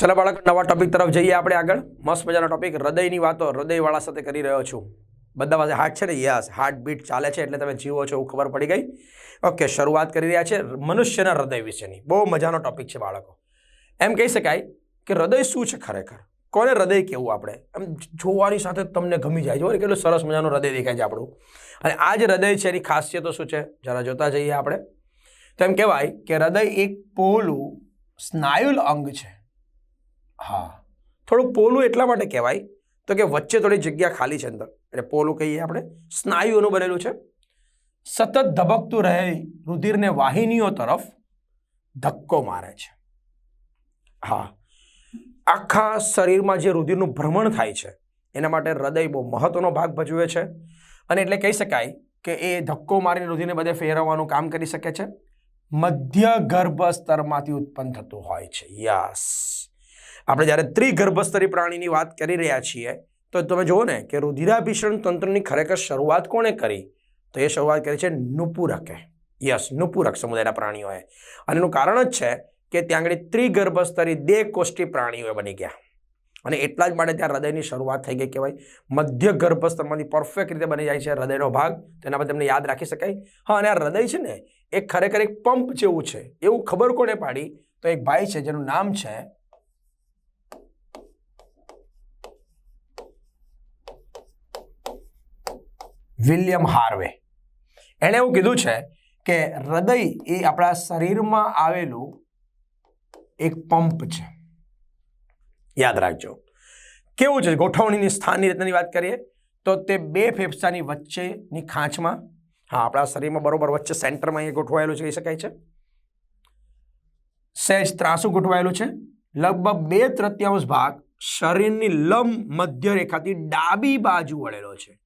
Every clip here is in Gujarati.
चलो बाळक नवा टॉपिक तरफ जईए આપણે આગળ મસ્ત મજાનો ટોપિક હૃદયની વાતો હૃદયવાળા સાથે કરી રહ્યો છું બધા પાસે હાર્ટ છે ને યસ હાર્ટ બીટ ચાલે છે એટલે તમે જીવો છો એવું ખબર પડી ગઈ ઓકે શરૂઆત કરી રહ્યા છે મનુષ્યના હૃદય વિશેની બહુ મજાનો ટોપિક છે બાળકો એમ કહી શકાય કે હૃદય શું છે ખરેખર કોને હૃદય કેવું આપણે એમ જોવાની સાથે તમને ગમી જાય જો કેટલું સરસ મજાનું હૃદય દેખાય છે આપણું અને આ જે હૃદય છે એની ખાસિયતો શું છે જરા જોતા જઈએ આપણે તો એમ કહેવાય કે હૃદય એક પોલું સ્નાયુલ અંગ છે हाँ थोड़ू पोलू एटला माटे कहेवाय तो कि वच्चे थोड़ी जग्या खाली है अंदर એટલે પોલું કહીએ આપણે સ્નાયુઓનું બનેલું છે સતત ધબકતું રહે રુધિરને વાહિનીઓ તરફ ધક્કો મારે છે હા આખા શરીરમાં જે રુધિરનું ભ્રમણ થાય છે એના માટે હૃદય બહુ મહત્વનો ભાગ ભજવે છે અને એટલે કહી શકાય કે એ ધક્કો મારીને રુધિરને બધે ફેરવવાનું કામ કરી શકે છે મધ્ય ગર્ભ સ્તરમાંથી ઉત્પન્ન થતું હોય છે યસ આપણે જ્યારે ત્રિગર્ભસ્તરી પ્રાણીની વાત કરી રહ્યા છીએ તો તમે જુઓ ને કે રુધિરાભિસરણ તંત્રની ખરેખર શરૂઆત કોણે કરી તો એ શરૂઆત કરી છે નુપુરકે યસ નુપુરક સમુદાયના પ્રાણીઓએ અને એનું કારણ જ છે કે ત્યાં આગળ ત્રિગર્ભસ્તરી દેહકોષ્ઠી પ્રાણીઓ બની ગયા અને એટલા જ માટે ત્યાં હૃદયની શરૂઆત થઈ ગઈ કહેવાય મધ્ય ગર્ભસ્તરમાંથી પરફેક્ટ રીતે બની જાય છે હૃદયનો ભાગ તેના પર તમને યાદ રાખી શકાય હા અને આ હૃદય છે ને એ ખરેખર એક પંપ જેવું છે એવું ખબર કોને પાડી તો એક ભાઈ છે જેનું નામ છે વિલિયમ હાર્વે એણે એવું કીધું છે કે હૃદય એ આપણા શરીરમાં આવેલું એક પંપ છે યાદ રાખજો કેવું છે ગોઠવણીની સ્થાનની રીતની વાત કરીએ તો તે બે ફેફસાની વચ્ચેની ખાંચમાં હા આપણા શરીરમાં બરોબર વચ્ચે સેન્ટરમાં એ ગોઠવાયેલું છે કહી શકાય છે સહેજ ત્રાસું ગોઠવાયેલું છે લગભગ 2/3 ભાગ શરીરની લંબ મધ્ય રેખાથી ડાબી બાજુ વળેલો છે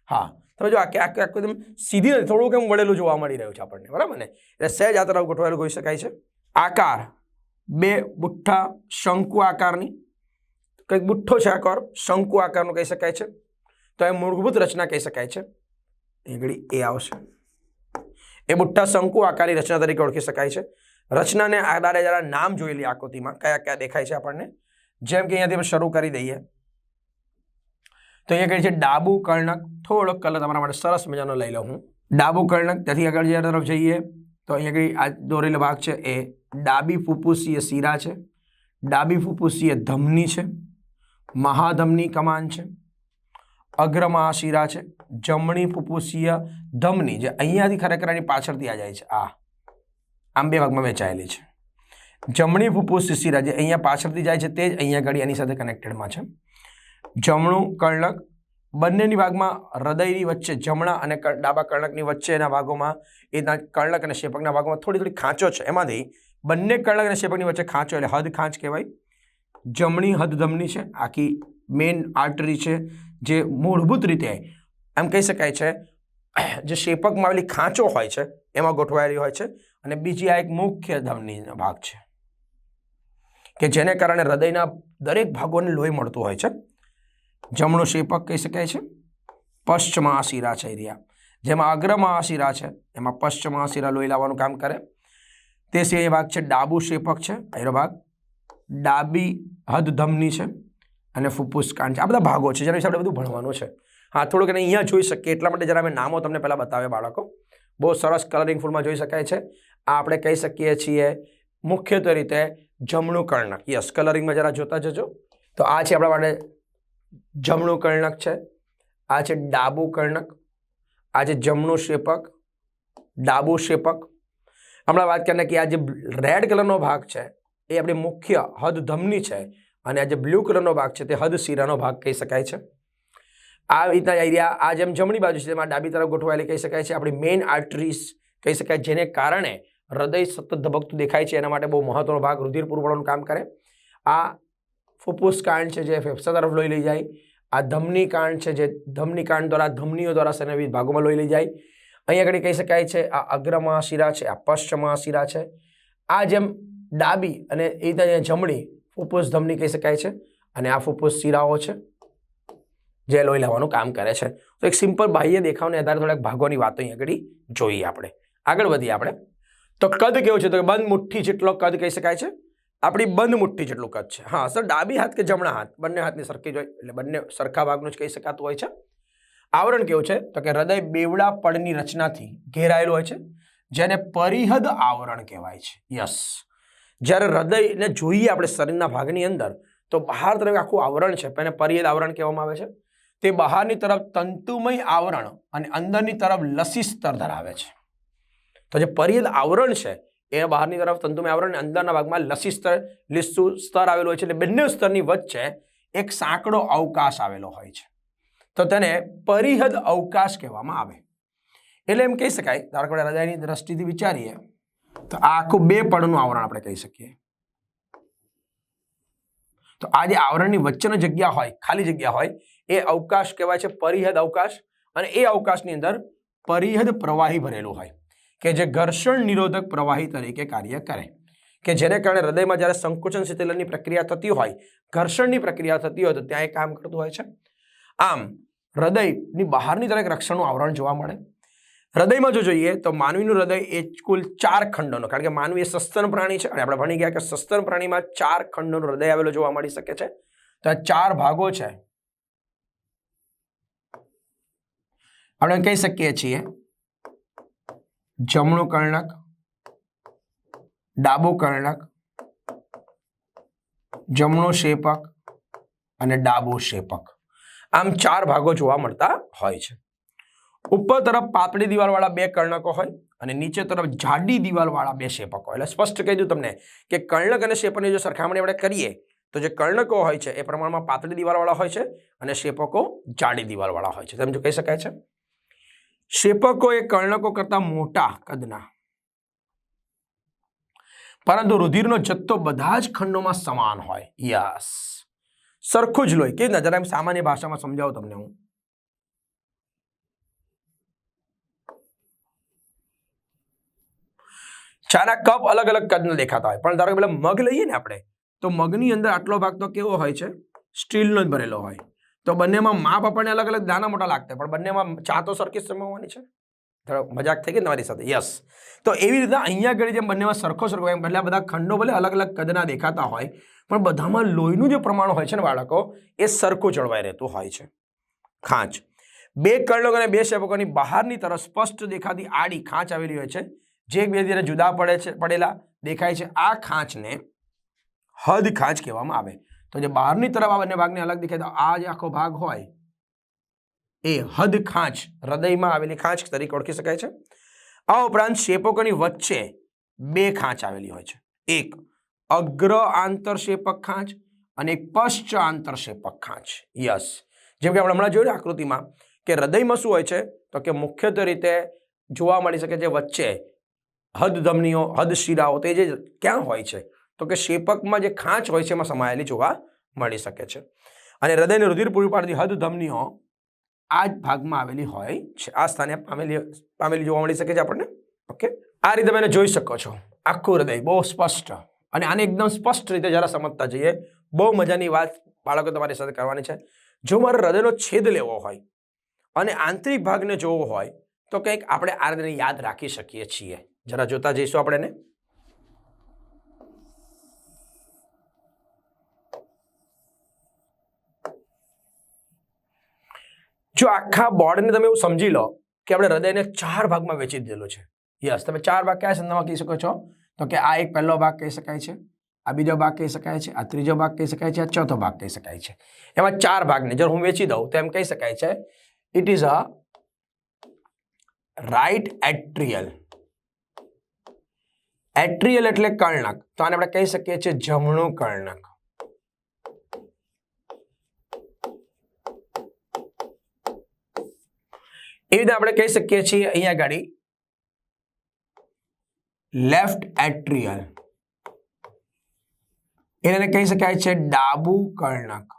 હા તમે જો આખું એકદમ સીધી નથી થોડું કેમ વળેલું જોવા મળી રહ્યું છે આપણને બરાબર ને એટલે સહેજ આ તરફ ગોઠવાયેલું કહી શકાય છે આકાર બે બુઠ્ઠા શંકુ આકારની કંઈક બુઠ્ઠો છે આકાર શંકુ આકારનું કહી શકાય છે તો એ મૂળભૂત રચના કહી શકાય છે આગળ એ આવશે એ બુઠ્ઠા શંકુ આકારની રચના તરીકે ઓળખી શકાય છે રચનાને આધારે જરા નામ જોઈ લઈએ આકૃતિમાં કયા કયા દેખાય છે આપણને જેમ કે અહીંયાથી આપણે શરૂ કરી દઈએ તો અહીંયા કહે છે ડાબુ કર્ણક થોડો કલર તમારા માટે સરસ મજાનો લઈ લઉં હું ડાબુ કર્ણક ત્યાંથી આગળ જે તરફ જઈએ તો અહીંયા કઈ આ દોરેલો ભાગ છે એ ડાબી ફુફુસીય શિરા છે ડાબી ફુફુસીય ધમની છે મહાધમની કમાન છે અગ્રમહાશિરા છે જમણી ફુફુસીય ધમની જે અહીંયાથી ખરેખર એની પાછળથી આ જાય છે આમ બે ભાગમાં વહેંચાયેલી છે જમણી ફુફુસીય શિરા જે અહીંયા પાછળથી જાય છે તે જ અહીંયા ઘડી એની સાથે કનેક્ટેડમાં છે જમણું કર્ણક બંનેની ભાગમાં હૃદયની વચ્ચે જમણા અને ડાબા કર્ણકની વચ્ચેના ભાગોમાં એના કર્ણક અને શેપકના ભાગોમાં થોડી થોડી ખાંચો છે એમાંથી બંને કર્ણક અને શેપકની વચ્ચે ખાંચો એટલે હદ ખાંચ કહેવાય જમણી હદ ધમની છે આખી મેઇન આર્ટરી છે જે મૂળભૂત રીતે એમ કહી શકાય છે જે શેપકમાં આવેલી ખાંચો હોય છે એમાં ગોઠવાયેલી હોય છે અને બીજી આ એક મુખ્ય ધમનીનો ભાગ છે કે જેને કારણે હૃદયના દરેક ભાગોને લોહી મળતું હોય છે જમણું શેપક કહી શકાય છે પશ્ચમહાશિરા છે એરિયા જેમાં અગ્રમહાશિરા છે એમાં પશ્ચમહાશિરા લોહી લાવવાનું કામ કરે તે સિવાય ભાગ છે ડાબુ શેપક છે એનો ભાગ ડાબી હદ ધમની છે અને ફુફ્ફુસ કાંડ છે આ બધા ભાગો છે જેના વિશે આપણે બધું ભણવાનું છે હા થોડુંક એને અહીંયા જોઈ શકીએ એટલા માટે જરા મેં નામો તમને પહેલાં બતાવ્યા બાળકો બહુ સરસ કલરિંગ ફૂલમાં જોઈ શકાય છે આ આપણે કહી શકીએ છીએ મુખ્યત્વે રીતે જમણું કર્ણક યસ કલરિંગમાં જરા જોતા જજો તો આ છે આપણા માટે જમણું કર્ણક છે આ છે ડાબુ કર્ણક આ છે જમણું શેપક ડાબુ શેપક હમણાં વાત કરીએ કે આ જે રેડ કલરનો ભાગ છે એ આપણી મુખ્ય હદ ધમની છે અને આ જે બ્લુ કલરનો ભાગ છે તે હદ શિરાનો ભાગ કહી શકાય છે આ રીતના એરિયા આ જેમ જમણી બાજુ છે તેમાં ડાબી તરફ ગોઠવાયેલી કહી શકાય છે આપણી મેઇન આર્ટરીઝ કહી શકાય જેને કારણે હૃદય સતત ધબકતું દેખાય છે એના માટે બહુ મહત્વનો ભાગ રુધિર પૂરું પાડવાનું કામ કરે આ ફુફ્ફુસ કાંડ છે જે ફેફસા તરફ લોહી લઈ જાય આ ધમની કાંડ છે જે ધમની કાંડ દ્વારા ધમનીઓ દ્વારા શરીરના વિવિધ ભાગોમાં લોહી લઈ જાય અહીંયા આગળ કહી શકાય છે આ અગ્રમહાશિરા છે આ પશ્ચમહાશિરા છે આ જેમ ડાબી અને એ રીતે જમણી ફુફ્ફુસ ધમની કહી શકાય છે અને આ ફુફ્ફુસ શિરાઓ છે જે લોહી લાવવાનું કામ કરે છે તો એક સિમ્પલ બાહ્ય દેખાવને આધારે થોડાક ભાગોની વાતો અહીં આગળ જોઈએ આપણે આગળ વધીએ આપણે તો કદ કેવું છે તો બંધ મુઠ્ઠી જેટલો કદ કહી શકાય છે આપણી બંધ મુઠ્ઠી જેટલું કદ છે. હા સર, ડાબી હાથ કે જમણા હાથ બંને હાથની સરખી જ હોય, એટલે બંને સરખા ભાગનું જ કહી શકાતું હોય છે. આવરણ કેવું છે તો કે હૃદય બેવડા પડની રચનાથી ઘેરાયેલું હોય છે, જેને પરિહદ આવરણ કહેવાય છે. યસ, જ્યારે હૃદયને જોઈએ આપણે શરીરના ભાગની અંદર તો બહાર તરફ આખું આવરણ છે, એને પરિહદ આવરણ કહેવામાં આવે છે. તે બહારની તરફ તંતુમય આવરણ અને અંદરની તરફ લસી સ્તર ધરાવે છે. તો જે પરિહદ આવરણ છે એ બહારની તરફ તંતુમય આવરણ અને અંદરના ભાગમાં લસી સ્તર આવેલો હોય છે. એટલે બંને સ્તરની વચ્ચે એક સાંકડો અવકાશ આવેલો હોય છે, તો તેને પરિહદ અવકાશ કહેવામાં આવે. એટલે એમ કહી શકાય, ધારો કે હૃદયની દ્રષ્ટિથી વિચારીએ તો આ આખું 2 પડનું આવરણ આપણે કહી શકીએ. તો આ જે આવરણની વચ્ચેની જગ્યા હોય, ખાલી જગ્યા હોય, એ અવકાશ કહેવાય છે પરિહદ અવકાશ. અને એ અવકાશની અંદર પરિહદ પ્રવાહી ભરેલું હોય કે જે ઘર્ષણ નિરોધક પ્રવાહી તરીકે કાર્ય કરે, કે જેને કારણે હૃદયમાં જ્યારે સંકોચન શીતલનની પ્રક્રિયા થતી હોય, ઘર્ષણની પ્રક્રિયા થતી હોય, તો ત્યાં એ કામ કરતું હોય છે. આમ હૃદયની બહારની તરફ રક્ષણનું આવરણ જોવા મળે. હૃદયમાં જો જોઈએ તો માનવીનું હૃદય એ કુલ 4 ખંડોનો, કારણ કે માનવી એ સસ્તન પ્રાણી છે અને આપણે ભણી ગયા કે સસ્તન પ્રાણીમાં 4 ખંડોનું હૃદય આવેલું જોવા મળી શકે છે. તો આ 4 ભાગો છે. આપણે કહી શકીએ છીએ જમણું કર્ણક, ડાબું કર્ણક, જમણું શેપક અને ડાબું શેપક. આમ 4 ભાગો જોવા મળતા હોય છે. ઉપર તરફ પાતળી દિવાલવાળા 2 કર્ણકો હોય અને નીચે તરફ જાડી દિવાલવાળા 2 શેપકો હોય. એટલે સ્પષ્ટ કહી દઉં તમને કે કર્ણક અને શેપકની જો સરખામણી આપણે કરીએ તો જે કર્ણકો હોય છે એ પ્રમાણમાં પાતળી દિવાલવાળા હોય છે અને શેપકો જાડી દિવાલવાળા હોય છે. તેમ જો કહી શકાય છે. શેપકો એ કર્ણકો કરતા મોટા કદના, પરંતુ રુધિરનો જથ્થો બધા જ ખંડોમાં સમાન હોય. યસ, સરખું જ લોહી. કે જરા એમ સામાન્ય ભાષામાં સમજાવું તમને હું. ચાના કપ અલગ અલગ કદના દેખાતા હોય, પણ ધારો કે પેલા મગ લઈએ ને આપણે, તો મગની અંદર આટલો ભાગ તો કેવો હોય છે, સ્ટીલનો જ ભરેલો હોય. તો બંનેમાં માપ આપણને અલગ અલગ નાના મોટા લાગતા, પણ બંનેમાં ચા તો સરખી જ સમાવવાની છે. મજાક થઈ ગઈ તમારી સાથે. યસ, તો એવી રીતે અહીંયા આગળ જેમ બંનેમાં સરખો હોય, એટલે બધા ખંડો ભલે અલગ અલગ કદના દેખાતા હોય, પણ બધામાં લોહીનું જે પ્રમાણ હોય છે ને બાળકો, એ સરખું જળવાઈ રહેતું હોય છે. ખાંચ 2 કર્ણકો અને 2 શેપકોની બહારની તરફ સ્પષ્ટ દેખાતી આડી ખાંચ આવેલી હોય છે, જે એકબીજાથી જુદા પડેલા દેખાય છે. આ ખાંચને હદ ખાંચ કહેવામાં આવે. તો જે બહારની તરફ આ બંને ભાગને અલગ દેખાય, તો આ જે આખો ભાગ હોય એ હદ ખાંચ, હૃદયમાં આવેલી ખાંચ તરીકે ઓળખી શકાય છે. આ ઉપરાંત શેપકોની વચ્ચે 2 ખાંચ આવેલી હોય છે, એક અગ્ર આંતરશેપક ખાંચ અને એક પશ્ચ આંતરશેપક ખાંચ. યસ, જેમ કે આપણે હમણાં જોયું આકૃતિમાં કે હૃદયમાં શું હોય છે તો કે મુખ્યત્વે રીતે જોવા મળી શકે છે વચ્ચે હદ ધમનીઓ, હદ શિરાઓ, તે જે ક્યાં હોય છે તો કે શેપકમાં જે ખાંચ હોય છે એમાં સમાયેલી જોવા મળી શકે છે. અને હૃદયને રુધિર પૂરી પાડતી હદ ધમનીઓ આ જ ભાગમાં આવેલી હોય છે, આ સ્થાને પામેલી જોવા મળી શકે છે આપણને. ઓકે, આ રીતે તમે જોઈ શકો છો આખું હૃદય બહુ સ્પષ્ટ. અને આને એકદમ સ્પષ્ટ રીતે જરા સમજતા જઈએ. બહુ મજાની વાત બાળકો તમારી સાથે કરવાની છે. જો મારે હૃદયનો છેદ લેવો હોય અને આંતરિક ભાગને જોવો હોય તો કંઈક આપણે આ રીતે યાદ રાખી શકીએ છીએ. જરા જોતા જઈશું આપણે એને. જો આખા બોર્ડને તમે એવું સમજી લો કે આપણે હૃદયને 4 ભાગમાં વેચી દીધેલું છે. યસ, તમે 4 ભાગ કયા સંદર્ભમાં કહી શકો છો તો કે આ એક પહેલો ભાગ કહી શકાય છે, આ બીજો ભાગ કહી શકાય છે, આ ત્રીજો ભાગ કહી શકાય છે, આ ચોથો ભાગ કહી શકાય છે. એમાં 4 ભાગને જો હું વેચી દઉં તો એમ કહી શકાય છે ઇટ ઇઝ અ રાઇટ એટ્રિયલ. એટ્રિયલ એટલે કર્ણક, તો આને આપણે કહી શકીએ છીએ જમણું કર્ણક. એ રીતે આપણે કહી શકીએ છીએ અહીંયા આગળ લેફ્ટ એટ્રિયલ, એને કહી શકાય છે ડાબું કર્ણક.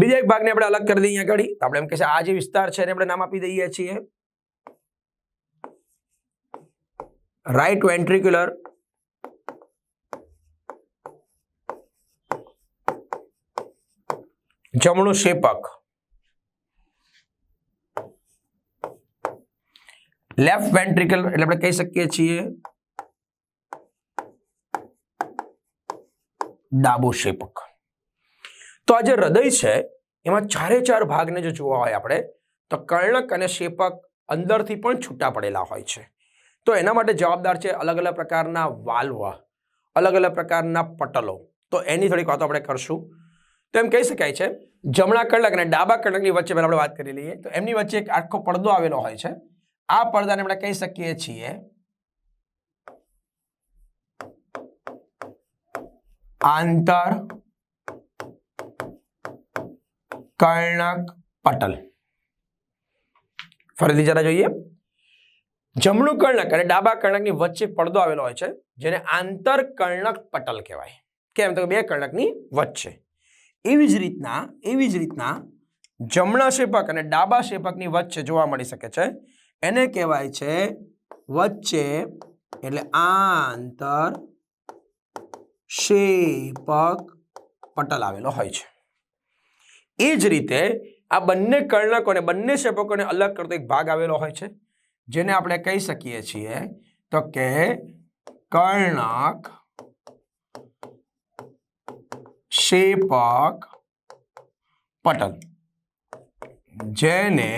બીજા એક ભાગને આપણે અલગ કરી દઈએ અહીંયા આગળ, આપણે એમ કહે છે આ જે વિસ્તાર છે એને આપણે નામ આપી દઈએ છીએ રાઇટ વેન્ટ્રિક્યુલર જમણું શેપક. લેફ્ટ વેન્ટ્રિકલ એટલે આપણે કહી શકીએ છીએ ડાબો શેપક. તો આ જે હૃદય છે એમાં ચારે ચાર ભાગને જો જોવા હોય આપણે તો કર્ણક અને શેપક અંદરથી પણ છૂટા પડેલા હોય છે. તો એના માટે જવાબદાર છે અલગ અલગ પ્રકારના વાલ્વ, અલગ અલગ પ્રકારના પટલો. તો એની થોડીક વાતો આપણે કરશું. તો એમ કહી શકાય છે જમણા કર્ણક અને ડાબા કર્ણકની વચ્ચે પહેલા આપણે વાત કરી લઈએ. તો એમની વચ્ચે એક આખો પડદો આવેલો હોય છે. આ પડદાને આપણે કહી શકીએ છીએ આંતર કર્ણક પટલ. ફરીથી જરા જોઈએ. જમણું કર્ણક અને ડાબા કર્ણકની વચ્ચે પડદો આવેલો હોય છે જેને આંતર કર્ણક પટલ કહેવાય. કેમ તો બે કર્ણકની વચ્ચે. એવી જ રીતના જમણા શેપક અને ડાબા શેપકની વચ્ચે જોવા મળી શકે છે. એને કહેવાય છે વચ્ચે એટલે આંતર શેપક પટલ આવેલો હોય છે. એ જ રીતે આ બંને કર્ણકો અને બંને શેપકોને અલગ કરતો એક ભાગ આવેલો હોય છે જેને આપણે કહી શકીએ છીએ તો કે કર્ણક શેપક પટલ, જેને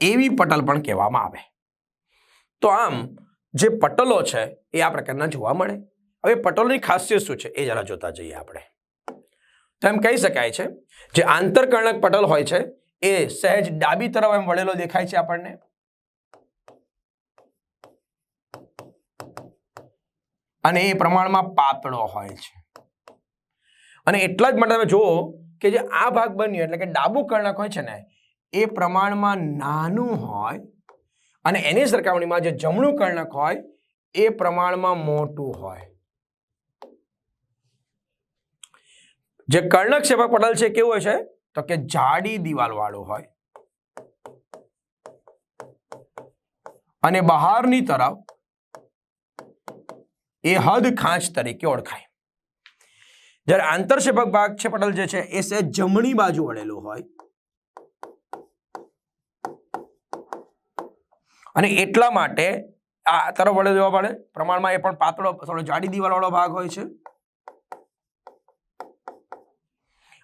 એવી પટલ પણ કહેવામાં આવે. તો આમ જે પટલો છે એ આ પ્રકારના જોવા મળે. હવે પટલોની ખાસિયત શું છે એ જરા જોતા જઈએ આપણે. તો એમ કહી શકાય છે જે આંતરકર્ણક પટલ હોય છે એ સહેજ ડાબી તરફ એમ વળેલો દેખાય છે આપણને. અને એ પ્રમાણમાં પાતળો હોય છે. અને એટલા જ માટે તમે જુઓ કે જે આ ભાગ બન્યો એટલે કે ડાબુ કર્ણક હોય છે ને એ પ્રમાણમાં નાનું હોય અને એની સરખામણીમાં જે જમણું કર્ણક હોય એ પ્રમાણમાં મોટું હોય. જે કર્ણક શેપક પટલ છે કેવું હોય છે તો કે જાડી દિવાલ વાળું હોય અને બહારની તરફ એ હદ ખાંચ તરીકે ઓળખાય. જ્યારે આંતરશેપક ભાગ છે પટલ જે છે એ સહેજ જમણી બાજુ વળેલું હોય અને એટલા માટે આ તરફ વળેલો જોવા મળે. પ્રમાણમાં એ પણ પાતળો થોડો જાડી દિવાલ વાળો ભાગ હોય છે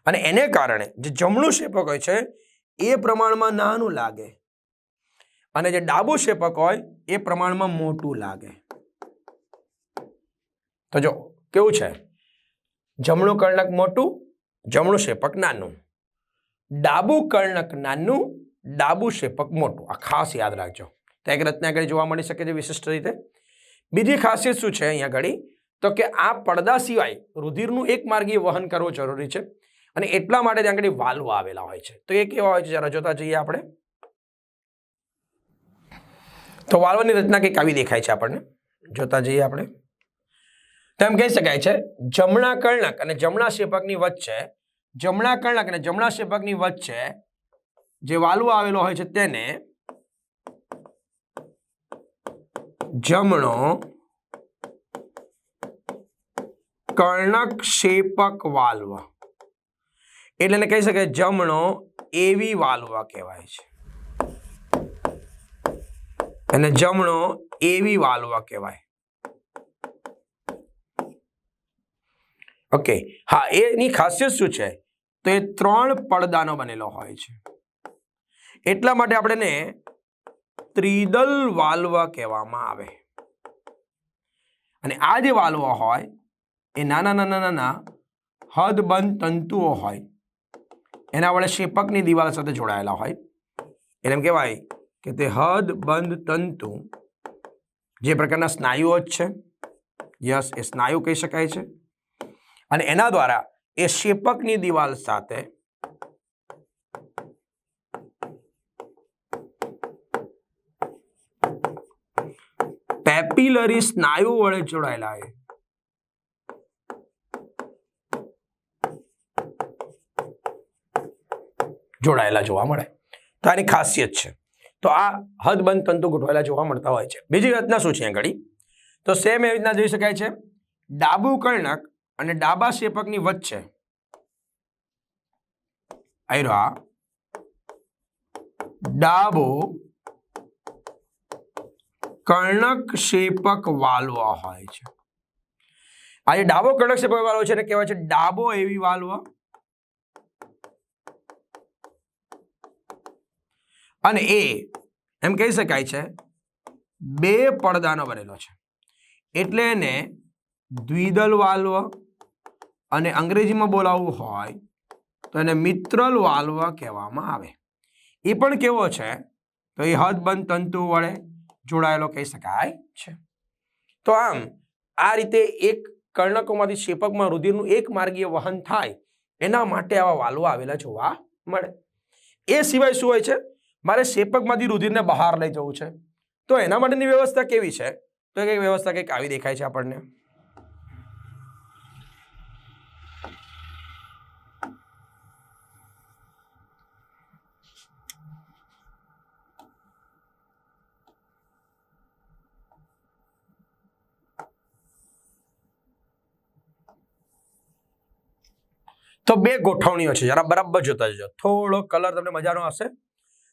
અને એને કારણે જે જમણું શેપક હોય છે એ પ્રમાણમાં નાનું લાગે અને જે ડાબુ શેપક હોય એ પ્રમાણમાં મોટું લાગે. તો જો કેવું છે, જમણું કર્ણક મોટું, જમણું શેપક નાનું, ડાબુ કર્ણક નાનું, ડાબુ શેપક મોટું. આ ખાસ યાદ રાખજો. તો એક રચના આગળ જોવા મળી શકે છે વિશિષ્ટ રીતે. બીજી ખાસિયત શું છે અહીંયા આગળ તો કે આ પડદા સિવાય રુધિરનું એક માર્ગીય વહન કરવું જરૂરી છે અને એટલા માટે ત્યાં આગળ વાલ્વ આવેલા હોય છે. તો એ કેવા હોય છે જરા જોતા જઈએ આપણે. તો વાલ્વની રચના કંઈક આવી દેખાય છે આપણને. જોતા જઈએ આપણે. તો એમ કહી શકાય છે જમણા કર્ણક અને જમણા શેપકની વચ્ચે, જમણા કર્ણક અને જમણા શેપકની વચ્ચે જે વાલ્વ આવેલો હોય છે તેને જમણો કર્ણક શેપક વાલ્વ એટલે એને કહી શકાય જમણો એવી વાલ્વ કહેવાય છે. અને જમણો એવી વાલ્વ કહેવાય. ઓકે, હા, એની ખાસિયત શું છે તો એ 3 પડદાનો બનેલો હોય છે. એટલા માટે આપણે એને ત્રિદલ વાલ્વ કહેવામાં આવે. અને આ જે વાલ્વ હોય એ નાના હદબંધ તંતુઓ હોય એના વડે શેપકની દિવાલ સાથે જોડાયેલા હોય. એને એમ કહેવાય કે તે હદબંધ તંતુ જે પ્રકારના સ્નાયુઓ જ છે. યસ, એ સ્નાયુ કહી શકાય છે. અને એના દ્વારા એ શેપકની દિવાલ સાથે પેપિલરી સ્નાયુ વડે જોડાયેલા જોવા મળે. તો આની ખાસિયત છે. તો આ હદબંધ તંતુ ગોઠવાયેલા જોવા મળતા હોય છે. બીજી રચના શું છે ઘડી તો સેમ એવી રીતના જોઈ શકાય છે ડાબુ કર્ણક અને ડાબા શેપકની વચ્ચે ડાબો કર્ણક શેપક વાલ્વ હોય છે આ જે ડાબો કર્ણક ક્ષેપક વાલ્વ છે એને કહેવાય છે ડાબો એવી વાલ્વ, અને એ એમ કહી શકાય છે બે પડદાનો બનેલો છે, એટલે એને દ્વિદલ વાલ્વ, અને અંગ્રેજીમાં બોલાવવું હોય તો એને મિત્રલ વાલ્વ કહેવામાં આવે. એ પણ કેવો છે તો એ હદબંધ તંતુ વડે જોડાયેલો કહી શકાય છે. તો આમ આ રીતે એક કર્ણકોમાંથી ક્ષેપકમાં રુધિરનું એક માર્ગીય વહન થાય એના માટે આવા વાલ્વ આવેલા જોવા મળે. એ સિવાય શું હોય છે, મારે ક્ષેપકમાંથી રુધિરને બહાર લઈ જવું છે તો એના માટેની વ્યવસ્થા કેવી છે, તો એ વ્યવસ્થા કંઈક આવી દેખાય છે આપણને. તો બે ગોઠવણીઓ છે, જરા બરાબર જોતા જજો, થોડો કલર તમને મજાનો હશે.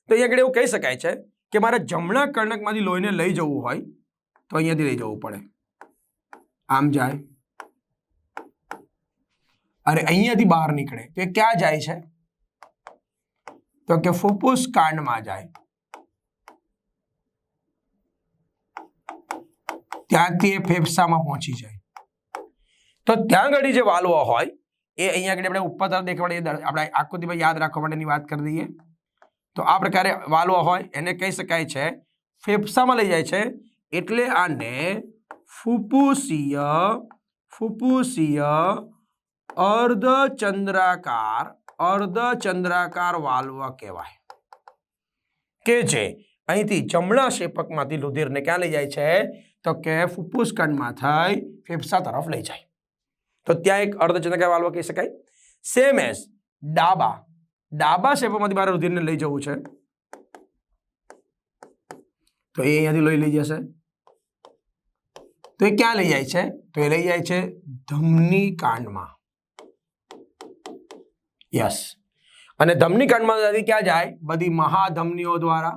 તો અહીંયા આગળ એવું કહી શકાય છે કે મારે જમણા કર્ણકમાંથી લોહીને લઈ જવું હોય તો અહીંયાથી લઈ જવું પડે, આમ જાય અને અહીંયાથી બહાર નીકળે તો એ ક્યાં જાય છે તો કે ફુફુસ કાંડમાં જાય, ત્યાંથી એ ફેફસામાં પહોંચી જાય. તો ત્યાં આગળ જે વાલ્વ હોય એ અહીંયા આગળ આપણે ઉપર તરફ દેખાડે, આપણે આકૃતિમાં યાદ રાખવા માટેની વાત કરી દઈએ. તો આ પ્રકારે વાલ્વ હોય એને કહી શકાય છે ફેફસામાં લઈ જાય છે, એટલે આને ફુફુસીય અર્ધચંદ્રાકાર વાલ્વ કહેવાય, કે જે અહીંથી જમણા ક્ષેપકમાંથી રુધિરને ક્યાં લઈ જાય છે તો કે ફુફુસ કંડમાં થઈ ફેફસા તરફ લઈ જાય. તો ત્યાં એક અર્ધચંદ્રાકાર વાલ્વ કહી શકાય. સેમ એઝ ડાબા ક્ષેપકમાંથી મારે રુધિરને લઈ જવું છે તો એ અહીંયાથી લોહી લઈ જશે, તો એ ક્યાં લઈ જાય છે તો એ લઈ જાય છે ધમની કાંડમાં. યસ, અને ધમની કાંડમાં ક્યાં જાય, બધી મહાધમનીઓ દ્વારા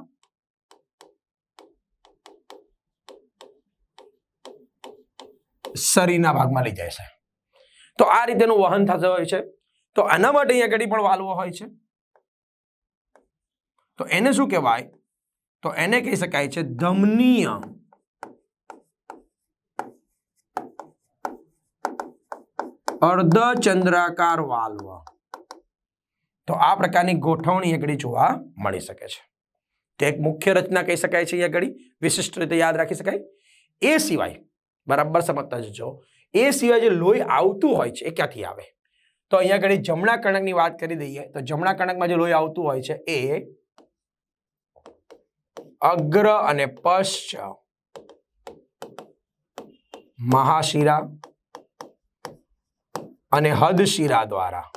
શરીરના ભાગમાં લઈ જાય છે. તો આ રીતેનું વહન થતું હોય છે. તો આના માટે અહીંયા ઘડી પણ વાલ્વ હોય છે. તો એને શું કહેવાય તો એને કહી શકાય છે ધમનીય અર્ધચંદ્રાકાર વાલ્વ. તો આ પ્રકારની ગોઠવણી આગળ જોવા મળી શકે છે. તે એક મુખ્ય રચના કહી શકાય છે, અહીંયા આગળ વિશિષ્ટ રીતે યાદ રાખી શકાય. એ સિવાય બરાબર સમજતા જજો, એ સિવાય જે લોહી આવતું હોય છે એ ક્યાંથી આવે, તો અહીંયા આગળ જમણા કર્ણકની વાત કરી દઈએ. તો જમણા કર્ણકમાં જે લોહી આવતું હોય છે એ અગ્ર અને પશ્ચ મહાશિરા અને હદશિરા દ્વારા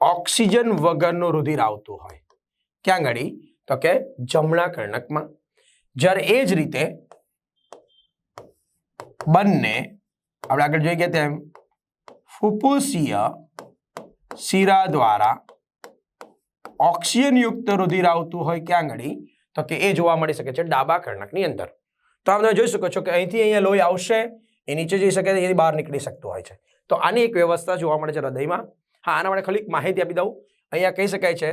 ઓક્સિજન વગરનું રુધિર આવતું હોય. ક્યાં આગળ તો કે જમણા કર્ણકમાં. જ્યારે એ જ રીતે બંને આપણે આગળ જોઈ ગયા તેમ ફુફુસીય શિરા દ્વારા ઓક્સિજન યુક્ત રુધિર આવતું હોય ક્યાં આગળ તો કે એ જોવા મળી શકે છે ડાબા કર્ણકની અંદર. તો આમ તમે જોઈ શકો છો કે અહીંથી અહીંયા લોહી આવશે, એ નીચે જઈ શકે, એની બહાર નીકળી શકતું હોય છે. તો આની એક વ્યવસ્થા જોવા મળે છે હૃદયમાં. હા, આના માટે ખાલી માહિતી આપી દઉં. અહીંયા કહી શકાય છે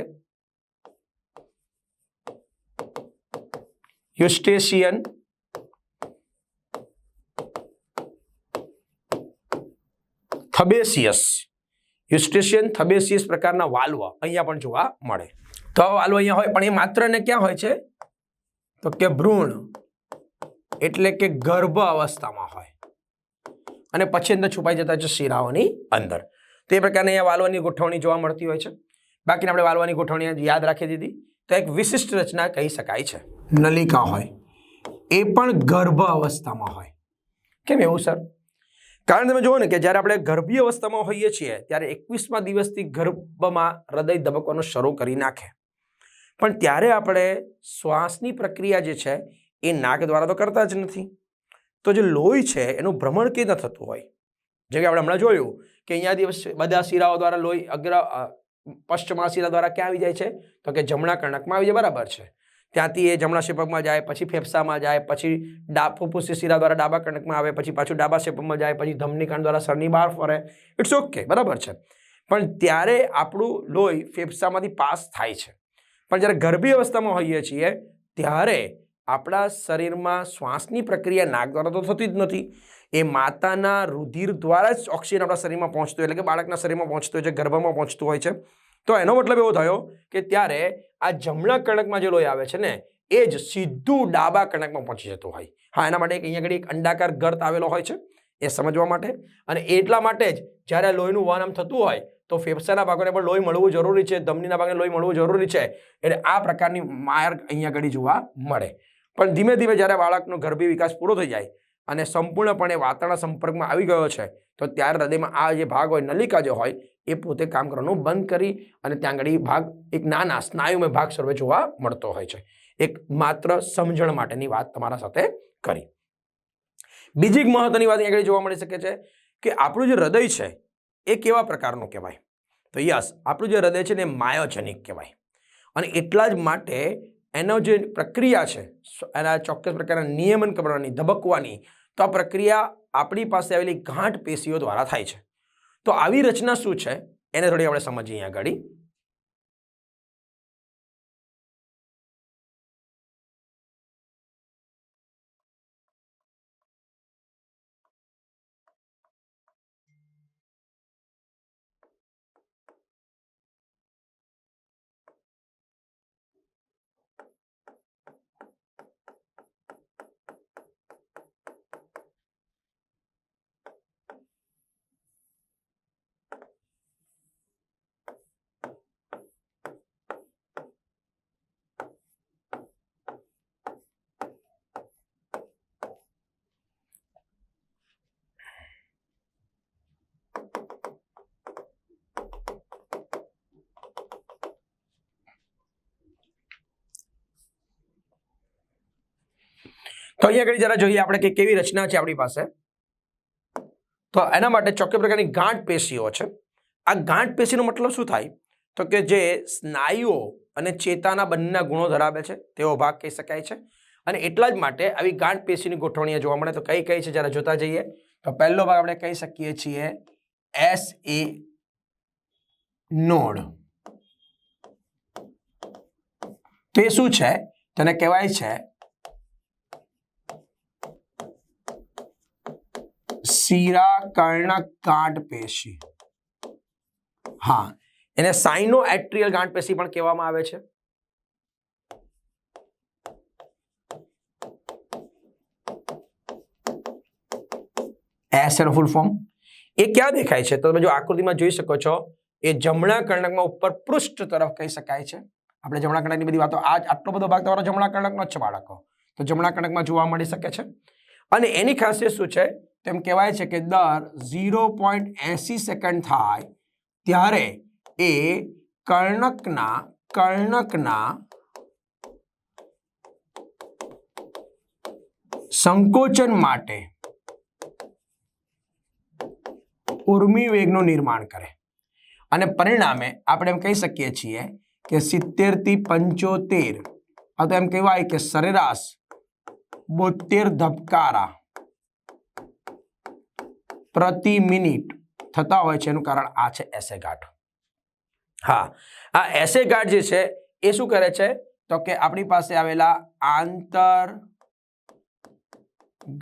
યુસ્ટેશિયન થબેસિયસ પ્રકારના વાલ્વ અહીંયા પણ જોવા મળે. તો વાલ્વ અહીંયા હોય, પણ એ માત્ર ને ક્યાં હોય છે તો કે ભ્રૂણ એટલે કે ગર્ભ અવસ્થામાં હોય, અને પછી અંદર છુપાઈ જતા છે શિરાઓની અંદર. તે પ્રકારની અહીંયા વાલ્વની ગોઠવણી જોવા મળતી હોય છે. બાકીને આપણે વાલ્વની ગોઠવણી યાદ રાખી દીધી. તો એક વિશિષ્ટ રચના કહી શકાય છે. નલિકા હોય એ પણ ગર્ભ અવસ્થામાં હોય. કેમ એવું સર? કારણ તમે જુઓ ને કે જ્યારે આપણે ગર્ભીય અવસ્થામાં હોઈએ છીએ ત્યારે 21મા દિવસથી ગર્ભમાં હૃદય ધબકવાનું શરૂ કરી નાખે, પણ ત્યારે આપણે શ્વાસની પ્રક્રિયા જે છે એ નાક દ્વારા તો કરતા જ નથી. તો જે લોહી છે એનું ભ્રમણ કેવી રીતે થતું હોય, જે કે આપણે હમણાં જોયું કે અહીંયાથી બધા શિરાઓ દ્વારા લોહી પશ્ચિમા શિરા દ્વારા ક્યાં આવી જાય છે તો કે જમણા કર્ણકમાં આવી જાય, બરાબર છે. ત્યાંથી એ જમણા ક્ષેપકમાં જાય, પછી ફેફસામાં જાય, પછી ફુફ્ફુસની શિરા દ્વારા ડાબા કર્ણકમાં આવે, પછી પાછું ડાબા ક્ષેપકમાં જાય, પછી ધમની કાંડ દ્વારા શરીરની બહાર ફરે. ઇટ્સ ઓકે, બરાબર છે. પણ ત્યારે આપણું લોહી ફેફસામાંથી પાસ થાય છે. પણ જ્યારે ગર્ભી અવસ્થામાં હોઈએ છીએ ત્યારે આપણા શરીરમાં શ્વાસની પ્રક્રિયા નાક દ્વારા તો થતી જ નથી. એ માતાના રુધિર દ્વારા જ ઓક્સિજન આપણા શરીરમાં પહોંચતું હોય, એટલે કે બાળકના શરીરમાં પહોંચતું હોય છે, ગર્ભમાં પહોંચતું હોય છે. તો એનો મતલબ એવો થયો કે ત્યારે આ જમણા કર્ણકમાં જે લોહી આવે છે ને એ જ સીધું ડાબા કર્ણકમાં પહોંચી જતું હોય. હા, એના માટે અહીંયા આગળ એક અંડાકાર ગર્ત આવેલો હોય છે એ સમજવા માટે. અને એટલા માટે જ જ્યારે લોહીનું વહન આમ થતું હોય તો ફેફસાના ભાગોને પણ લોહી મળવું જરૂરી છે, ધમનીના ભાગને લોહી મળવું જરૂરી છે. એટલે આ પ્રકારની માર્ગ અહીંયા આગળ જોવા મળે. પણ ધીમે ધીમે જ્યારે બાળકનો ગર્ભી વિકાસ પૂરો થઈ જાય અને સંપૂર્ણપણે વાતાવરણ સંપર્કમાં આવી ગયો છે તો ત્યારે હૃદયમાં આ જે ભાગ હોય, નલિકા જે હોય એ પોતે કામ કરવાનું બંધ કરી અને ત્યાં આગળ ભાગ એક નાના સ્નાયુમય ભાગ સર્વે જોવા મળતો હોય છે. એક માત્ર સમજણ માટેની વાત તમારા સાથે કરી. બીજી એક મહત્વની વાત અહીંયા આગળ જોવા મળી શકે છે કે આપણું જે હૃદય છે એ કેવા પ્રકારનું કહેવાય? તો યસ, આપણું જે હૃદય છે ને માયોજનિક કહેવાય. અને એટલા જ માટે એનો જે પ્રક્રિયા છે એના ચોક્કસ પ્રકારના નિયમન કરવાની, ધબકવાની, તો આ પ્રક્રિયા આપણી પાસે આવેલી ગાંઠ પેશીઓ દ્વારા થાય છે. તો આવી રચના શું છે એને થોડી આપણે સમજીએ અહીંયા આગળ. તો અહીંયા આગળ જરા જોઈએ આપણે કે કેવી રચના છે આપણી પાસે. તો એના માટે ચોક્કસ પ્રકારની ગાંઠ પેશીઓ છે. આ ગાંઠ પેશીનો મતલબ શું થાય? તો કે જે સ્નાયુઓ અને ચેતાના બંનેના ગુણો ધરાવે છે તેવો ભાગ કહી શકાય છે. અને એટલા જ માટે આવી ગાંઠ પેશીની ગોઠવણી જોવા મળે. તો કઈ કઈ છે જરા જોતા જઈએ. તો પહેલો ભાગ આપણે કહી શકીએ છીએ SA નોડ. તો એ શું છે? તેને કહેવાય છે શિરા કર્ણક ગાંઠ પેશી. હા, એને સાઇનોએટ્રિયલ ગાંઠ પેશી પણ કહેવામાં આવે છે. એસ એનો ફૂલ ફોર્મ. એ ક્યાં દેખાય છે? તો તમે જો આકૃતિમાં જોઈ શકો છો એ જમણા કર્ણકમાં ઉપર પૃષ્ઠ તરફ કહી શકાય છે. આપણે જમણા કર્ણકની બધી વાતો આટલો બધો ભાગ તમારો જમણા કર્ણકનો જ છે બાળકો. તો જમણા કર્ણકમાં જોવા મળી શકે છે. અને એની ખાસિયત શું છે? તેમ કહેવાય છે કે દર 0.80 સેકન્ડ થાય ત્યારે એ કર્ણકના સંકોચન માટે ઉર્મી વેગનું નિર્માણ કરે. અને પરિણામે આપણે એમ કહી શકીએ છીએ કે 70 થી 75 અથવા એમ કહેવાય કે સરેરાશ 72 ધબકારા પ્રતિ મિનિટ થતા હોય છે. એનું કારણ આ છે એસે ગાંઠ. હા, આ એસે ગાંઠ જે છે એ શું કરે છે? તો કે આપણી પાસે આવેલા આંતર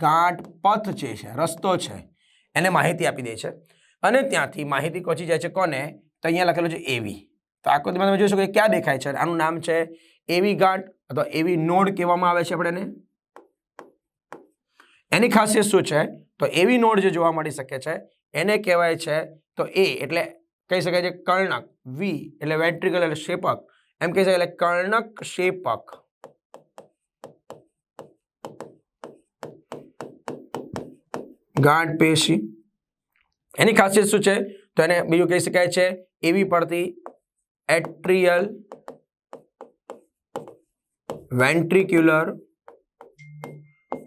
ગાંઠ પથ જે છે, રસ્તો છે, એને માહિતી આપી દે છે. અને ત્યાંથી માહિતી પહોંચી જાય છે કોને? તો અહીંયા લખેલું છે એવી. તો આકૃતિમાં તમે જોઈ શકો ક્યાં દેખાય છે? આનું નામ છે એવી ગાંઠ અથવા એવી નોડ કહેવામાં આવે છે આપણે એને. એની ખાસિયત શું છે? તો એવી નોડ જે જોવા મળી શકે છે એને કહેવાય છે તો એ એટલે કહી શકાય છે કર્ણક, વી એટલે વેન્ટ્રિકલ એટલે શેપક, એમ કહી શકાય એટલે કર્ણક શેપક ગાંઠ પેશી. એની ખાસિયત શું છે? તો એને બીજું કહી શકાય છે એવી પડતી એટ્રિયલ વેન્ટ્રિક્યુલર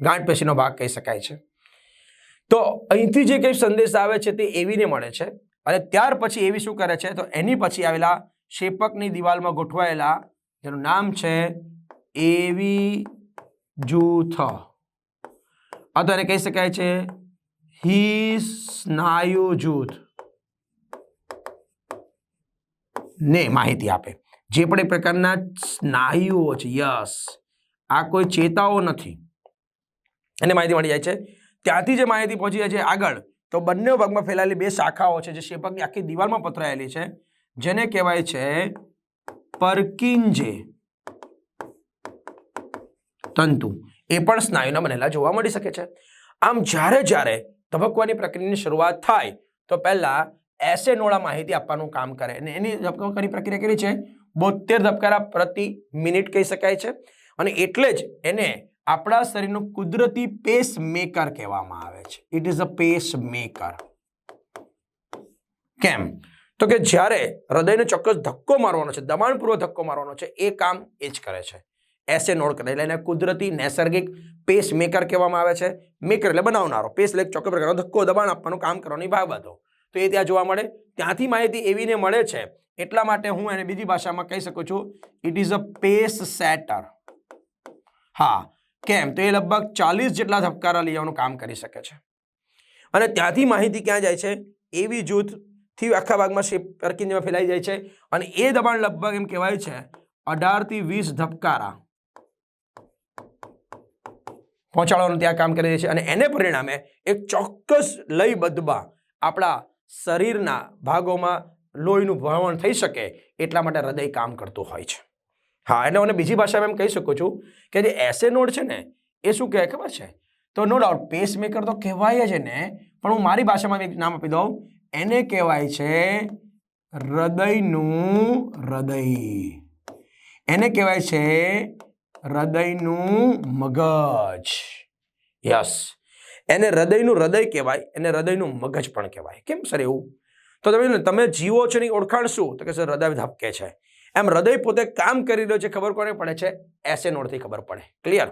ગાંઠ પેશીનો ભાગ કહી શકાય છે. તો અહીંથી જે કંઈ સંદેશ આવે છે તે એવીને મળે છે. અને ત્યાર પછી એવી શું કરે છે? તો એની પછી આવેલા શેપકની દિવાલમાં ગોઠવાયેલા જેનું નામ છે એવી જૂથ અથવા એને કહી શકાય છે હી સ્નાયુ જૂથ ને માહિતી આપે. જે પણ એક પ્રકારના સ્નાયુઓ છે, યસ, આ કોઈ ચેતાઓ નથી, એને માહિતી મળી જાય છે. ત્યાંથી જે માહિતી પહોંચી જાય છે આગળ, તો બંને ભાગમાં ફેલાયેલી બે શાખાઓ છે જે શેપકની આખી દિવાલમાં પથરાયેલી છે, જેને કહેવાય છે પર્કિન્જે તંતુ. એ પણ સ્નાયુના બનેલા જોવા મળી શકે છે. આમ જ્યારે જ્યારે ધબકવાની પ્રક્રિયાની શરૂઆત થાય તો પહેલા એસેનોડા માહિતી આપવાનું કામ કરે, અને એની ધબકવાની પ્રક્રિયા કેવી છે? 72 ધબકારા પ્રતિ મિનિટ કહી શકાય છે. અને એટલે જ એને આપણા શરીરનું કુદરતી પેસ મેકર કહેવામાં આવે છે. It is a pacemaker. કેમ? તો કે જ્યારે હૃદયને ચોક્કસ ધક્કો મારવાનો છે, દબાણપૂર્વક ધક્કો મારવાનો છે, એ કામ એ જ કરે છે. એસે નોડ કરે, એટલે એને કુદરતી નૈસર્ગિક પેસ મેકર કહેવામાં આવે છે. મેકર એટલે બનાવનારો, પેસ એટલે ચોક્કસ પ્રકારનો ધક્કો દબાણ આપવાનું કામ કરવાની બાબતો. તો એ ત્યાં જોવા મળે. ત્યાંથી માહિતી એવીને મળે છે, એટલા માટે હું એને બીજી ભાષામાં કહી શકું છું it is a pacesetter. હા, કેમ? તો એ લગભગ 40 જેટલા ધબકારા લેવાનું કામ કરી શકે છે. અને ત્યાંથી માહિતી ક્યાં જાય છે? એવી જૂથથી આખા ભાગમાં પર્કિન્જમાં ફેલાઈ જાય છે, અને એ દબાણ લગભગ એમ કહેવાય છે 18 થી 20 ધબકારા પહોંચાડવાનું ત્યાં કામ કરી છે. અને એને પરિણામે એક ચોક્કસ લયબદ્ધમાં આપણા શરીરના ભાગોમાં લોહીનું વહન થઈ શકે, એટલા માટે હૃદય કામ કરતું હોય છે. હા, એટલે મને બીજી ભાષામાં એમ કહી શકું છું કે જે એસે નોડ છે ને, એ શું કહેવાય ખબર છે? તો નો ડાઉટ પેસ મેકર તો કહેવાય જ ને, પણ હું મારી ભાષામાં એક નામ આપી દઉં. એને કહેવાય છે હૃદયનું હૃદય. એને કહેવાય છે હૃદયનું મગજ. યસ, એને હૃદયનું હૃદય કહેવાય, એને હૃદયનું મગજ પણ કહેવાય. કેમ સર એવું? તો તમે જીવો છો ની ઓળખાણ શું? તો કે સર હૃદય ધબકે છે. એમ હૃદય પોતે કામ કરી રહ્યો છે, ખબર કોને પડે છે? એસે નોડથી ખબર પડે. ક્લિયર?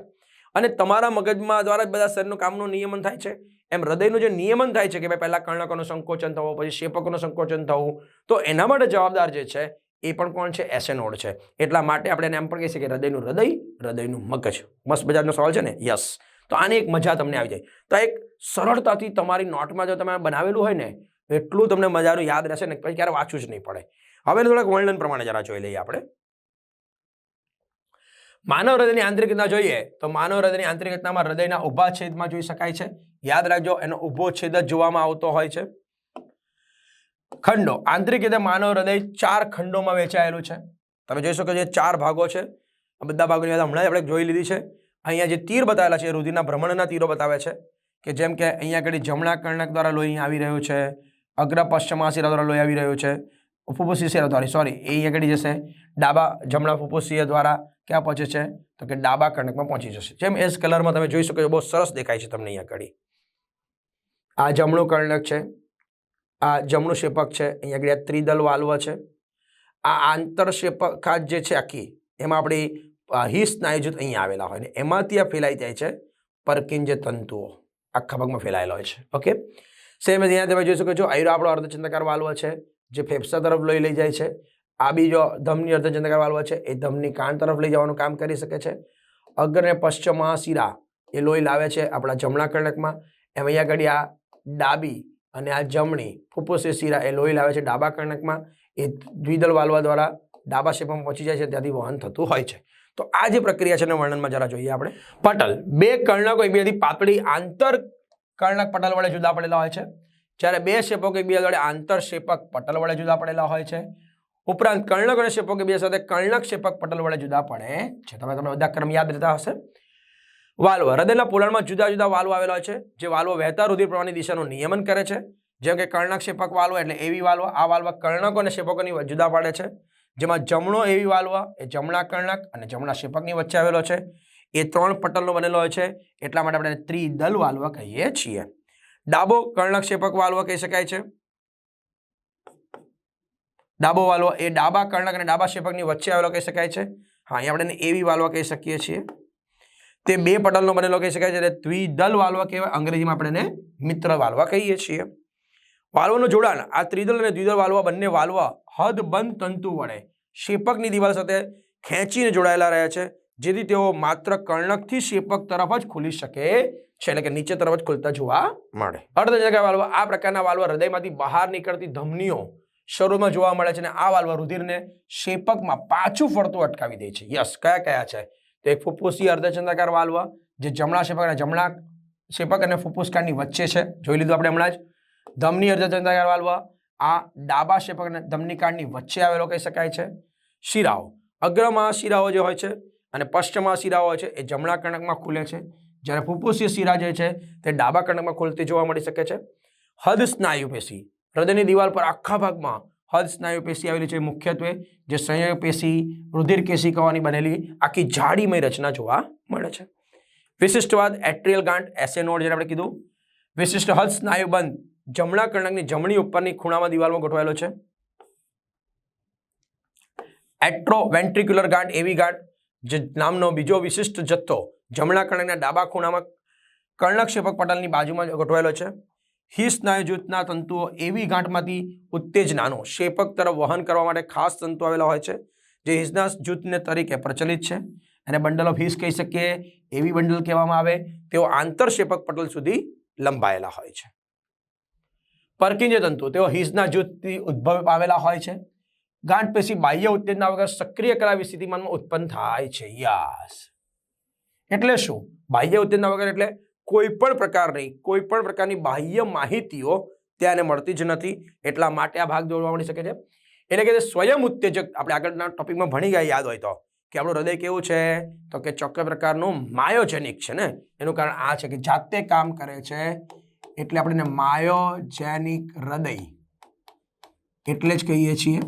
અને તમારા મગજમાં દ્વારા જ બધા શરીરનું કામનું નિયમન થાય છે. એમ હૃદયનું જે નિયમન થાય છે કે ભાઈ પહેલા કર્ણકોનું સંકોચન થવું, પછી શેપકોનું સંકોચન થવું, તો એના માટે જવાબદાર જે છે એ પણ કોણ છે? એસે નોડ છે. એટલા માટે આપણે એને એમ પણ કહી શકીએ હૃદયનું હૃદય, હૃદયનું મગજ. મસ્ત મજાનો સવાલ છે ને? યસ. તો આની એક મજા તમને આવી જાય. તો એક સરળતાથી તમારી નોટમાં જો તમે બનાવેલું હોય ને, એટલું તમને મજાનું યાદ રહેશે ને, પછી ક્યારે વાંચવું જ નહીં પડે. હવે થોડાક વર્ણન પ્રમાણે જરા જોઈ લઈએ આપણે. માનવ હૃદયની આંતરિક રચના જોઈએ તો માનવ હૃદયની આંતરિક રચનામાં હૃદયના ઊભા છેદમાં જોઈ શકાય છે. યાદ રાખજો, એનો ઊભો છેદ જ જોવામાં આવતો હોય છે. ખંડો. આંતરિક રીતે માનવ હૃદય 4 ખંડોમાં વહેંચાયેલું છે. તમે જોઈ શકો છો 4 ભાગો છે. આ બધા ભાગોની વાત હમણાં આપણે જોઈ લીધી છે. અહીંયા જે તીર બતાવેલા છે એ રુધિરના ભ્રમણના તીરો બતાવે છે, કે જેમ કે અહીંયા આગળ જમણા કર્ણક દ્વારા લોહી આવી રહ્યું છે, અગ્ર પશ્ચિમાશિરા દ્વારા લોહી આવી રહ્યું છે, ફુફુસીય શિરા દ્વારા, સોરી, એ અહીંયા આગળ જશે જમણા ફુફુસીય દ્વારા ક્યાં પહોંચે છે? તો કે ડાબા કર્ણકમાં પહોંચી જશે. જેમ એસ કલરમાં તમે જોઈ શકો છો, બહુ સરસ દેખાય છે તમને અહીંયા આગળ. આ જમણું કર્ણક છે, આ જમણું શેપક છે, અહીંયા આગળ ત્રિદલ વાલ્વ છે. આ આંતરશેપખાત જે છે આખી, એમાં આપણી હી સ્નાયુજૂથ અહીંયા આવેલા હોય ને એમાંથી આ ફેલાઈ જાય છે પર્કિન્જ તંતુઓ, આખા ભાગમાં ફેલાયેલા હોય છે. ઓકે, સેમ અહીંયા તમે જોઈ શકો છો આયરો આપણો અર્ધચંદ્રાકાર વાલ્વ છે જે ફેફસા તરફ લોહી લઈ જાય છે. આ બીજો ધમની અર્ધચંદ્રાકાર વાલ્વ છે, એ ધમની કાન તરફ લઈ જવાનું કામ કરી શકે છે. અગ્ર અને પશ્ચિમ મહાશિરા એ લોહી લાવે છે આપણા જમણા કર્ણકમાં. એમ અહીંયા આગળ આ ડાબી અને આ જમણી ફુફુસીય શિરા એ લોહી લાવે છે ડાબા કર્ણકમાં. એ દ્વિદલ વાલ્વ દ્વારા ડાબા શેપમાં પહોંચી જાય છે, ત્યાંથી વહન થતું હોય છે. તો આ જે પ્રક્રિયા છે એના વર્ણનમાં જરા જોઈએ આપણે. પટલ. 2 કર્ણકો એકબીજાથી પાતળી આંતર કર્ણક પટલ વડે જુદા પડેલા હોય છે, જ્યારે 2 શેપકો એકબીજા વડે આંતર શેપક પટલ વડે જુદા પડેલા હોય છે. ઉપરાંત કર્ણક અને શેપકો એકબીજા સાથે કર્ણક શેપક પટલ વડે જુદા પડે છે. તમે બધા ક્રમ યાદ રહેતા હશે. વાલ્વ. હૃદયના પોલાણમાં જુદા જુદા વાલ્વ આવેલા હોય છે, જે વાલ્વો વહેતા રુધિર પ્રવાહની દિશાનું નિયમન કરે છે. જેમ કે કર્ણક શેપક વાલ્વ એટલે એવી વાલ્વ. આ વાલ્વ કર્ણકો અને શેપકોની જુદા પાડે છે, જેમાં જમણો એવી વાલ્વ એ જમણા કર્ણક અને જમણા શેપકની વચ્ચે આવેલો છે. એ 3 પટલનો બનેલો હોય છે, એટલા માટે આપણે ત્રિદલ વાલ્વ કહીએ છીએ. ડાબો કર્ણક શેપક વાલ્વ કહી શકાય છે. ડાબો વાલ્વ એ ડાબા કર્ણક અને ડાબા શેપકની વચ્ચે આવેલો કહી શકાય છે. હા, અહીંયા આપણે એવી વાલ્વ કહી શકીએ છીએ. તે 2 પટલનો બનેલો કહી શકાય છે, દ્વિદલ વાલ્વ કહેવાય. અંગ્રેજીમાં આપણે એને મિત્ર વાલ્વ કહીએ છીએ. વાલ્વનું જોડાણ. આ ત્રિદલ અને દ્વિદલ વાલ્વ બંને વાલ્વ હદબંધ તંતુ વડે શેપકની દિવાલ સાથે ખેંચીને જોડાયેલા રહે છે, જેથી તેઓ માત્ર કર્ણકથી શેપક તરફ જ ખુલી શકે છે, એટલે કે નીચે તરફ જ ખુલતા જોવા મળે. અર્ધચંદ્રાકાર વાલ્વ આ પ્રકારના વાલ્વ હૃદયમાંથી બહાર નીકળતી ધમનીઓ શરૂમાં જોવા મળે છે અને આ વાલ્વ રુધિરને શેપકમાં પાછું ફરતું અટકાવી દે છે. યસ, કયા છે? તો એક ફુફ્ફુસીય અર્ધચંદ્રાકાર વાલ્વ જે જમણા શેપક અને ફુફ્ફુસકાંડની વચ્ચે છે, જોઈ લીધું આપણે હમણાં જ. ધમની અર્ધચંદ્રાકાર વાલ્વ આ ડાબા શેપક અને ધમનીકાંડની વચ્ચે આવેલો કહી શકાય છે. શિરાઓ, અગ્રમાં શિરાઓ જે હોય છે અને પશ્ચમાં શિરાઓ હોય છે એ જમણા કર્ણકમાં ખુલે છે, જ્યારે ફુફ્ફુસીય શિરા જે છે તે ડાબા કર્ણકમાં ખુલતી જોવા મળી શકે છે. હદ સ્નાયુ પેશી, હૃદયની દિવાલ પર આખા ભાગમાં હદ સ્નાયુ પેશી આવેલી છે, મુખ્યત્વે જે સંયોગ પેશી રુધિર કેશિકાઓની બનેલી આખી જાડીમય રચના જોવા મળે છે. વિશિષ્ટવાદ એટ્રિયલ ગાંઠ એસે નોડ જેને આપણે કીધું. વિશિષ્ટ હદ સ્નાયુબંધ જમણા કર્ણકની જમણી ઉપરની ખૂણામાં દિવાલમાં ગોઠવાયેલો છે. એટ્રોવેન્ટ્રિક્યુલર ગાંઠ એવી ગાંઠ જે નામનો બીજો વિશિષ્ટ જથ્થો જમણા કર્ણકના ડાબા ખૂણામાં કર્ણક શેપક પટલની બાજુમાં ગોઠવાયેલો છે. હિ સ્નાયુ જૂથના તંતુઓ એવી ગાંઠમાંથી ઉત્તેજનાનું શેપક તરફ વહન કરવા માટે ખાસ તંતુ આવેલા હોય છે, જે હિસના જૂથને તરીકે પ્રચલિત છે અને બંડલ ઓફ હિસ કહી શકીએ. એવી બંડલ કહેવામાં આવે તેઓ આંતરશેપક પટલ સુધી લંબાયેલા હોય છે. પર્કિંજે તંતુ તેઓ હિસના જૂથથી ઉદ્ભવ પામેલા હોય છે. ગાંઠ પેશી બાહ્ય ઉત્તેજના વગર સક્રિય કરાવી સ્થિતિમાનમાં ઉત્પન્ન થાય છે. યસ, એટલે શું? બાહ્ય ઉત્તેજના વગર એટલે કોઈ પણ પ્રકારની બાહ્ય માહિતીઓ ત્યાં મળતી જ નથી, એટલા માટે આ ભાગ જોવા મળી શકે છે. એટલે કે સ્વયં ઉત્તેજક આપણે આગળના ટોપિકમાં ભણી ગયા, યાદ હોય તો, કે આપણું હૃદય કેવું છે તો કે ચોક્કસ પ્રકારનું માયોજેનિક છે ને. એનું કારણ આ છે કે જાતે કામ કરે છે, એટલે આપણે માયોજેનિક હૃદય એટલે જ કહીએ છીએ.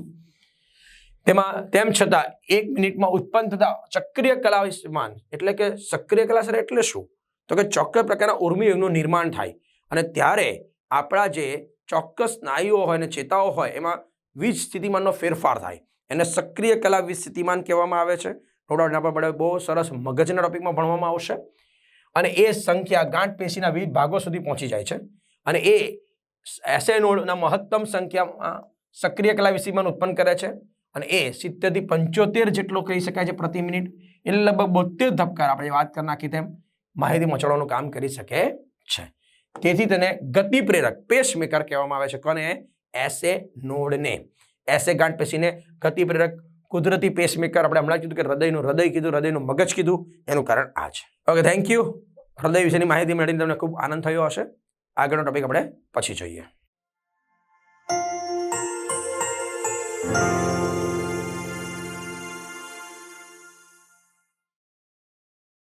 તેમ છતાં 1 મિનિટમાં ઉત્પન્ન થતા ચક્રીય કલાવિસ્માન એટલે કે સક્રિય કલાસર એટલે શું? તો કે ચોક્કસ પ્રકારના ઉર્મિવેગનું નિર્માણ થાય અને ત્યારે આપણા જે ચોક્કસ સ્નાયુઓ હોય અને ચેતાઓ હોય એમાં વીજ સ્થિતિમાનનો ફેરફાર થાય, એને સક્રિય કલાવિજ સ્થિતિમાન કહેવામાં આવે છે. થોડા આપણે બહુ સરસ મગજના ટોપિકમાં ભણવામાં આવશે. અને એ સંખ્યા ગાંઠ પેશીના વિવિધ ભાગો સુધી પહોંચી જાય છે અને એ એસે નોડના મહત્તમ સંખ્યામાં સક્રિય કલાવિજ સ્થિતિમાન ઉત્પન્ન કરે છે અને એ 70 થી 75 જેટલો કહી શકાય છે પ્રતિ મિનિટ. એટલે લગભગ 72 ધબકાર આપણે વાત કરી નાખી તેમ માહિતી પહોંચાડવાનું કામ કરી શકે છે. તેથી તેને ગતિ પ્રેરક પેસમેકર કહેવામાં આવે છે. કોને? એસે નોડને. એસે ગાંઠ પેશીને ગતિ પ્રેરક કુદરતી પેસમેકર આપણે હમણાં કીધું કે હૃદયનું હૃદય કીધું, હૃદયનું મગજ કીધું, એનું કારણ આ છે. Okay, thank you. હૃદય વિશેની માહિતી મેળવીને તમને ખૂબ આનંદ થયો હશે. આગળનો ટોપિક આપણે પછી જોઈએ.